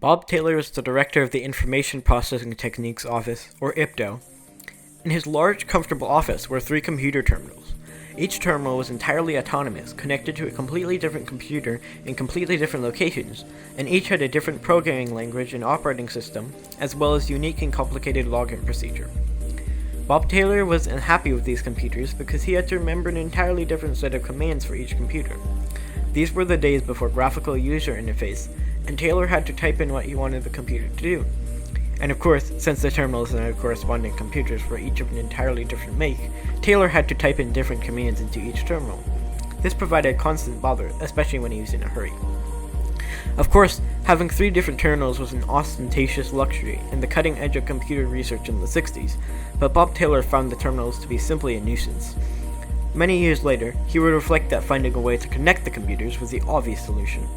Bob Taylor was the director of the Information Processing Techniques Office, or IPTO. In his large, comfortable office were 3 computer terminals. Each terminal was entirely autonomous, connected to a completely different computer in completely different locations, and each had a different programming language and operating system, as well as unique and complicated login procedure. Bob Taylor was unhappy with these computers because he had to remember an entirely different set of commands for each computer. These were the days before graphical user interface, and Taylor had to type in what he wanted the computer to do. And of course, since the terminals had corresponding computers for each of an entirely different make, Taylor had to type in different commands into each terminal. This provided constant bother, especially when he was in a hurry. Of course, having 3 different terminals was an ostentatious luxury and the cutting edge of computer research in the 60s, but Bob Taylor found the terminals to be simply a nuisance. Many years later, he would reflect that finding a way to connect the computers was the obvious solution.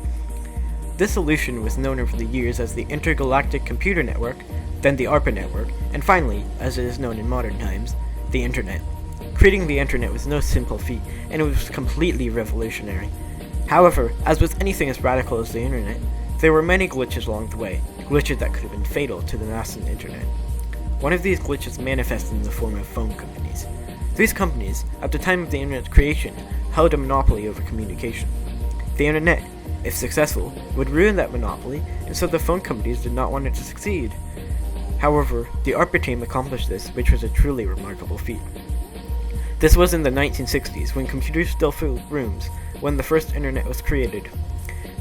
This solution was known over the years as the Intergalactic Computer Network, then the ARPA network, and finally, as it is known in modern times, the Internet. Creating the Internet was no simple feat, and it was completely revolutionary. However, as with anything as radical as the Internet, there were many glitches along the way, glitches that could have been fatal to the nascent Internet. One of these glitches manifested in the form of phone companies. These companies, at the time of the Internet's creation, held a monopoly over communication. The Internet, if successful, would ruin that monopoly, and so the phone companies did not want it to succeed. However, the ARPA team accomplished this, which was a truly remarkable feat. This was in the 1960s, when computers still filled rooms, when the first Internet was created.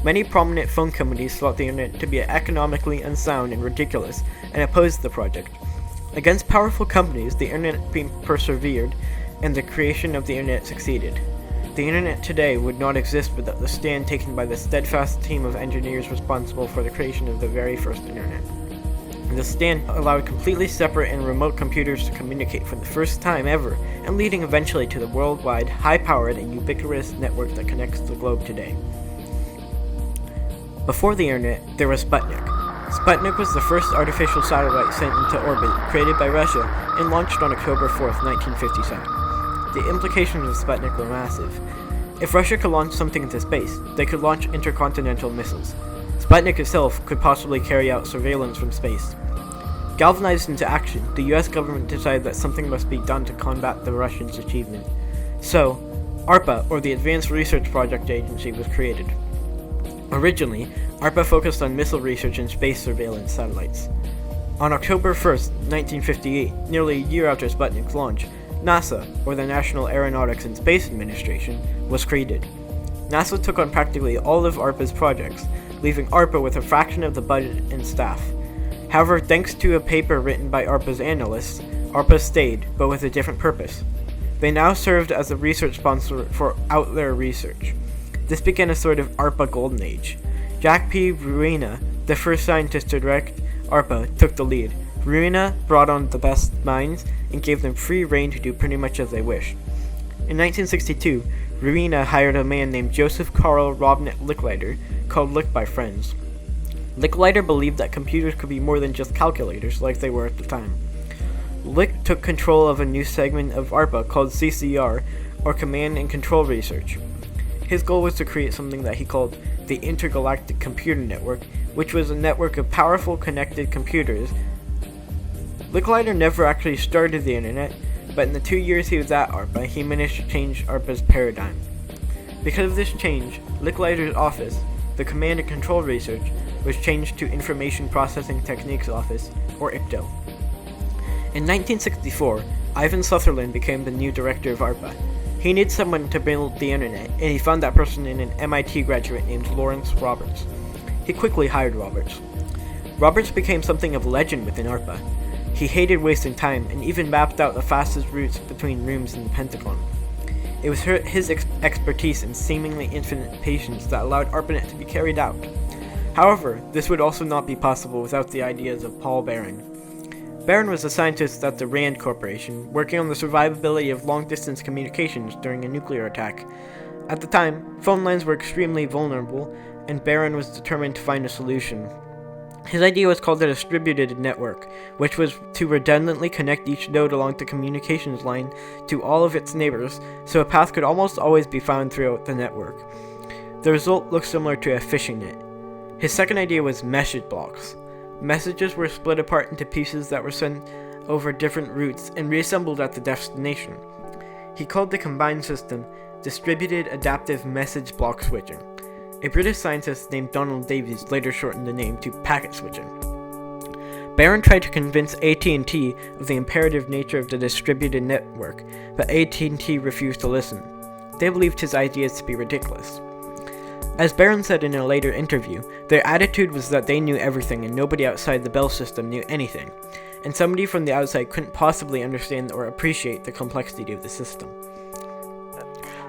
Many prominent phone companies thought the Internet to be economically unsound and ridiculous, and opposed the project. Against powerful companies, the Internet persevered, and the creation of the Internet succeeded. The Internet today would not exist without the stand taken by the steadfast team of engineers responsible for the creation of the very first Internet. The stand allowed completely separate and remote computers to communicate for the first time ever, and leading eventually to the worldwide, high-powered, and ubiquitous network that connects the globe today. Before the Internet, there was Sputnik. Sputnik was the first artificial satellite sent into orbit, created by Russia, and launched on October 4th, 1957. The implications of Sputnik were massive. If Russia could launch something into space, they could launch intercontinental missiles. Sputnik itself could possibly carry out surveillance from space. Galvanized into action, the US government decided that something must be done to combat the Russians' achievement. So, ARPA, or the Advanced Research Project Agency, was created. Originally, ARPA focused on missile research and space surveillance satellites. On October 1st, 1958, nearly a year after Sputnik's launch, NASA, or the National Aeronautics and Space Administration, was created. NASA took on practically all of ARPA's projects, leaving ARPA with a fraction of the budget and staff. However, thanks to a paper written by ARPA's analysts, ARPA stayed, but with a different purpose. They now served as a research sponsor for out there research. This began a sort of ARPA golden age. Jack P. Ruina, the first scientist to direct ARPA, took the lead. Ruina brought on the best minds and gave them free rein to do pretty much as they wished. In 1962, Ruina hired a man named Joseph Carl Robnet Licklider, called Lick by friends. Licklider believed that computers could be more than just calculators like they were at the time. Lick took control of a new segment of ARPA called CCR, or Command and Control Research. His goal was to create something that he called the Intergalactic Computer Network, which was a network of powerful connected computers. Licklider never actually started the Internet, but in the 2 years he was at ARPA, he managed to change ARPA's paradigm. Because of this change, Licklider's office, the Command and Control Research, was changed to Information Processing Techniques Office, or IPTO. In 1964, Ivan Sutherland became the new director of ARPA. He needed someone to build the Internet, and he found that person in an MIT graduate named Lawrence Roberts. He quickly hired Roberts. Roberts became something of a legend within ARPA. He hated wasting time, and even mapped out the fastest routes between rooms in the Pentagon. It was his expertise and seemingly infinite patience that allowed ARPANET to be carried out. However, this would also not be possible without the ideas of Paul Barron. Barron was a scientist at the RAND Corporation, working on the survivability of long-distance communications during a nuclear attack. At the time, phone lines were extremely vulnerable, and Barron was determined to find a solution. His idea was called a distributed network, which was to redundantly connect each node along the communications line to all of its neighbors, so a path could almost always be found throughout the network. The result looked similar to a fishing net. His second idea was message blocks. Messages were split apart into pieces that were sent over different routes and reassembled at the destination. He called the combined system Distributed Adaptive Message Block Switching. A British scientist named Donald Davies later shortened the name to packet switching. Barron tried to convince AT&T of the imperative nature of the distributed network, but AT&T refused to listen. They believed his ideas to be ridiculous. As Barron said in a later interview, their attitude was that they knew everything and nobody outside the Bell system knew anything, and somebody from the outside couldn't possibly understand or appreciate the complexity of the system.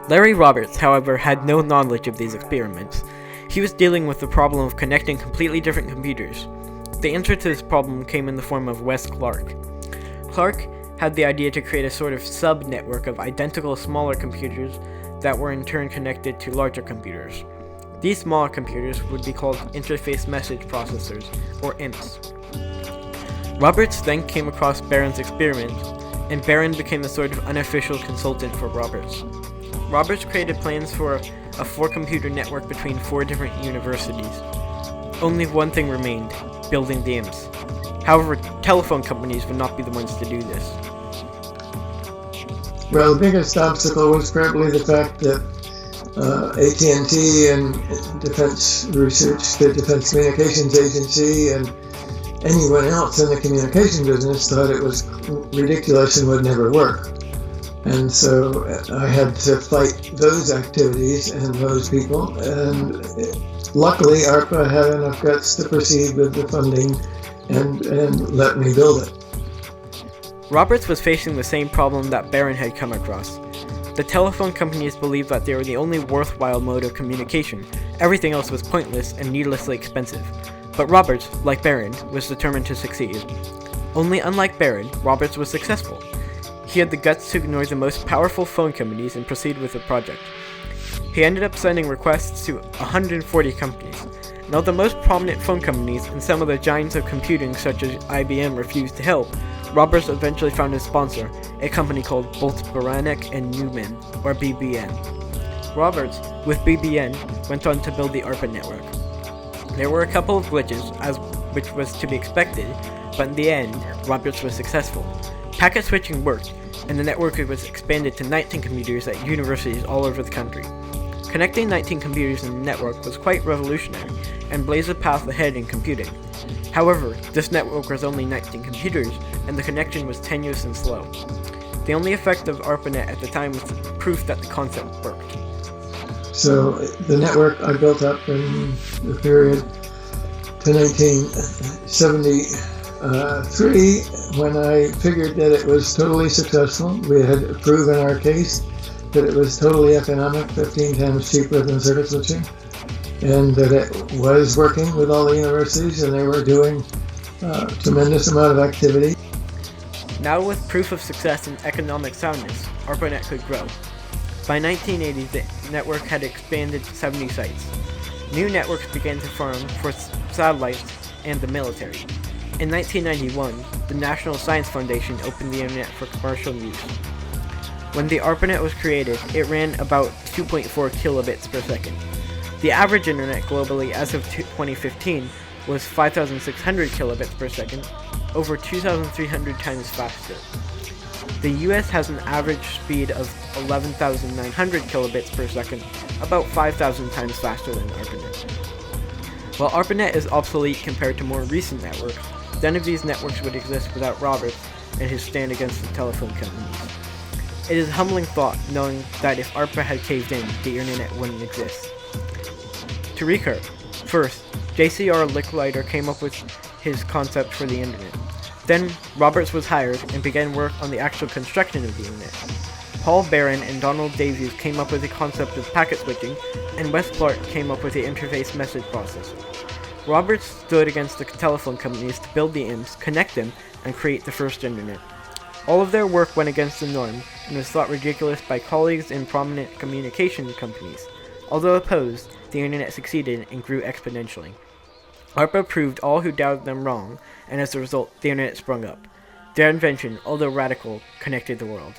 Larry Roberts, however, had no knowledge of these experiments. He was dealing with the problem of connecting completely different computers. The answer to this problem came in the form of Wes Clark. Clark had the idea to create a sort of sub-network of identical smaller computers that were in turn connected to larger computers. These smaller computers would be called Interface Message Processors, or IMPs. Roberts then came across Barron's experiment, and Barron became a sort of unofficial consultant for Roberts. Roberts created plans for a 4-computer network between 4 different universities. Only one thing remained: building the IMPs. However, telephone companies would not be the ones to do this. Well, the biggest obstacle was probably the fact that AT&T and Defense Research, the Defense Communications Agency, and anyone else in the communication business thought it was ridiculous and would never work. And so I had to fight those activities and those people, and luckily ARPA had enough guts to proceed with the funding and let me build it. Roberts was facing the same problem that Barron had come across. The telephone companies believed that they were the only worthwhile mode of communication. Everything else was pointless and needlessly expensive. But Roberts, like Barron, was determined to succeed. Only unlike Barron, Roberts was successful. He had the guts to ignore the most powerful phone companies and proceed with the project. He ended up sending requests to 140 companies. And although most prominent phone companies and some of the giants of computing such as IBM refused to help, Roberts eventually found his sponsor, a company called Bolt Beranek and Newman, or BBN. Roberts, with BBN, went on to build the ARPA network. There were a couple of glitches, which was to be expected, but in the end, Roberts was successful. Packet switching worked, and the network was expanded to 19 computers at universities all over the country. Connecting 19 computers in the network was quite revolutionary, and blazed a path ahead in computing. However, this network was only 19 computers, and the connection was tenuous and slow. The only effect of ARPANET at the time was proof that the concept worked. So the network I built up in the period to 1973, when I figured that it was totally successful. We had proven our case that it was totally economic, 15 times cheaper than circuit switching, and that it was working with all the universities, and they were doing a tremendous amount of activity. Now with proof of success and economic soundness, ARPANET could grow. By 1980, the network had expanded to 70 sites. New networks began to form for satellites and the military. In 1991, the National Science Foundation opened the internet for commercial use. When the ARPANET was created, it ran about 2.4 kilobits per second. The average internet globally as of 2015 was 5,600 kilobits per second, over 2,300 times faster. The US has an average speed of 11,900 kilobits per second, about 5,000 times faster than ARPANET. While ARPANET is obsolete compared to more recent networks, none of these networks would exist without Roberts and his stand against the telephone companies. It is a humbling thought knowing that if ARPA had caved in, the internet wouldn't exist. To recap, first, JCR Licklider came up with his concept for the internet. Then, Roberts was hired and began work on the actual construction of the internet. Paul Barron and Donald Davies came up with the concept of packet switching, and Wes Clark came up with the interface message processor. Roberts stood against the telephone companies to build the IMPs, connect them, and create the first internet. All of their work went against the norm and was thought ridiculous by colleagues in prominent communication companies. Although opposed, the internet succeeded and grew exponentially. ARPA proved all who doubted them wrong, and as a result, the internet sprung up. Their invention, although radical, connected the world.